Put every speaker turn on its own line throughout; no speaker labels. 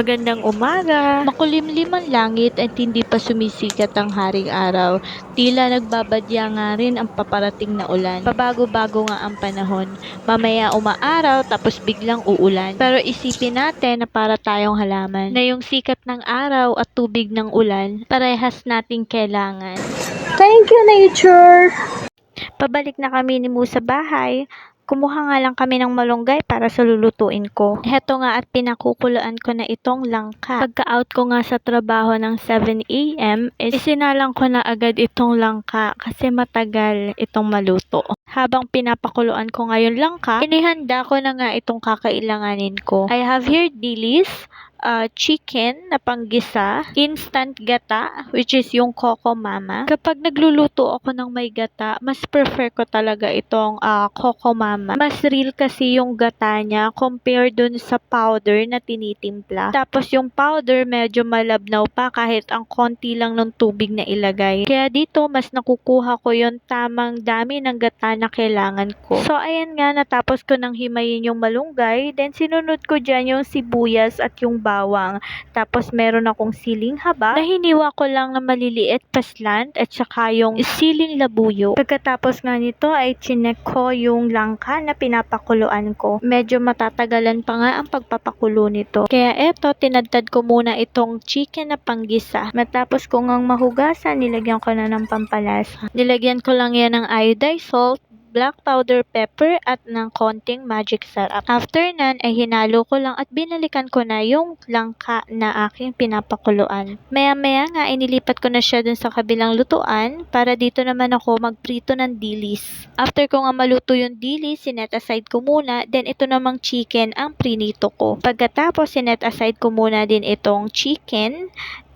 Magandang umaga. Makulimlim ang langit at hindi pa sumisikat ang haring araw. Tila nagbabadya nga rin ang paparating na ulan. Pabago-bago nga ang panahon. Mamaya umaaraw tapos biglang uulan. Pero isipin natin na para tayong halaman na yung sikat ng araw at tubig ng ulan parehas nating kailangan.
Thank you, nature!
Pabalik na kami ni Mu sa bahay. Kumuha nga lang kami ng malunggay para sa lulutuin ko. Heto nga at pinakukuluan ko na itong langka. Pagka-out ko nga sa trabaho ng 7 AM, isinalang ko na agad itong langka kasi matagal itong maluto. Habang pinapakuluan ko ngayon langka, inihanda ko na nga itong kakailanganin ko. I have here dilis, chicken na panggisa, instant gata, which is yung Coco Mama. Kapag nagluluto ako ng may gata, mas prefer ko talaga itong Coco Mama. Mas real kasi yung gata niya compared dun sa powder na tinitimpla. Tapos yung powder medyo malabnaw pa kahit ang konti lang ng tubig na ilagay. Kaya dito mas nakukuha ko yung tamang dami ng gata na kailangan ko. So ayan nga, natapos ko nang himayin yung malunggay. Then sinunod ko dyan yung sibuyas at yung bawang. Tapos meron akong siling haba na hiniwa ko lang na maliliit paslant at saka yung siling labuyo. Pagkatapos nga nito ay chinek ko yung langka na pinapakuluan ko. Medyo matatagalan pa nga ang pagpapakulo nito. Kaya eto, tinadtad ko muna itong chicken na panggisa. Matapos ko ngang mahugasan, nilagyan ko na ng pampalasa. Nilagyan ko lang yan ng iodized salt, black powder pepper at ng konting magic sarap. After nan ay hinalo ko lang at binalikan ko na yung langka na aking pinapakuluan. Maya-maya nga inilipat ko na siya dun sa kabilang lutuan para dito naman ako magprito ng dilis. After ko nga maluto yung dilis, sinet aside ko muna, then ito namang chicken ang prinito ko. Pagkatapos sinet aside ko muna din itong chicken.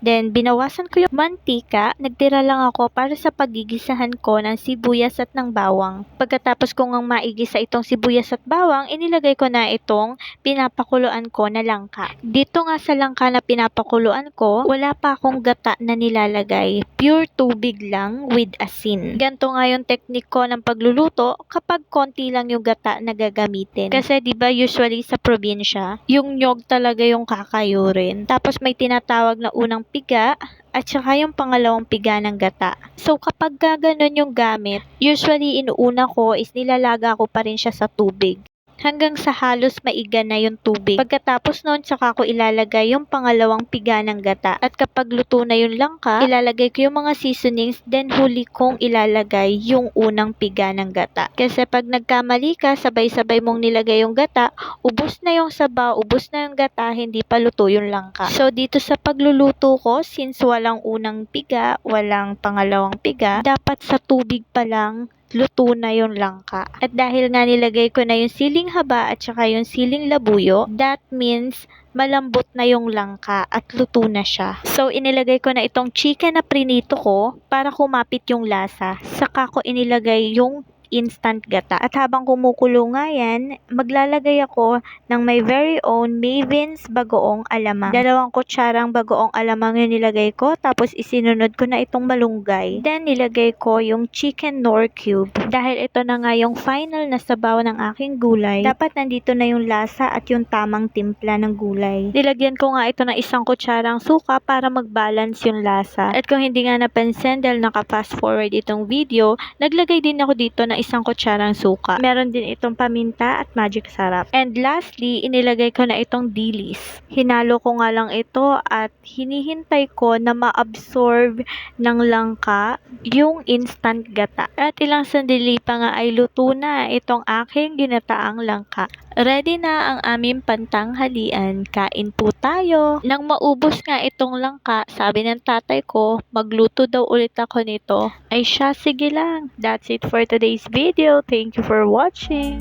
Then, binawasan ko yung mantika. Nagtira lang ako para sa pagigisahan ko ng sibuyas at ng bawang. Pagkatapos ko ngang maigisa itong sibuyas at bawang, inilagay ko na itong pinapakuluan ko na langka. Dito nga sa langka na pinapakuluan ko, wala pa akong gata na nilalagay. Pure tubig lang with asin. Ganto nga yung technique ko ng pagluluto kapag konti lang yung gata na gagamitin. Kasi diba usually sa probinsya, yung nyog talaga yung kakayurin. Tapos may tinatawag na unang piga at saka yung pangalawang piga ng gata. So kapag gaganon yung gamit, usually inuuna ko is nilalaga ko pa rin siya sa tubig hanggang sa halos maiga na yung tubig. Pagkatapos noon, saka ko ilalagay yung pangalawang piga ng gata. At kapag luto na yung langka, ilalagay ko yung mga seasonings, then huli kong ilalagay yung unang piga ng gata. Kasi pag nagkamali ka, sabay-sabay mong nilagay yung gata, ubos na yung sabaw, ubos na yung gata, hindi pa luto yung langka. So dito sa pagluluto ko, since walang unang piga, walang pangalawang piga, dapat sa tubig pa lang luto na yung langka. At dahil nga nilagay ko na yung siling haba at saka yung siling labuyo, that means malambot na yung langka at luto na siya. So, inilagay ko na itong chicken na prinito ko para kumapit yung lasa. Saka ko inilagay yung instant gata. At habang kumukulo nga yan, maglalagay ako ng my very own Maven's bagoong alamang. 2 kutsarang bagoong alamang yung nilagay ko, tapos isinunod ko na itong malunggay. Then, nilagay ko yung chicken nor cube. Dahil ito na nga yung final na sabaw ng aking gulay, dapat nandito na yung lasa at yung tamang timpla ng gulay. Nilagyan ko nga ito ng 1 kutsarang suka para mag-balance yung lasa. At kung hindi nga napansin dahil naka-fast forward itong video, naglagay din ako dito ng 1 kutsarang suka. Meron din itong paminta at magic sarap. And lastly, inilagay ko na itong dilis. Hinalo ko nga lang ito at hinihintay ko na ma-absorb ng langka yung instant gata. At ilang sandali pa nga ay luto na itong aking ginataang langka. Ready na ang aming pantanghalian. Kain po tayo. Nang maubos nga itong langka, sabi ng tatay ko, magluto daw ulit ako nito. Ay siya, sige lang. That's it for today's video. Thank you for watching.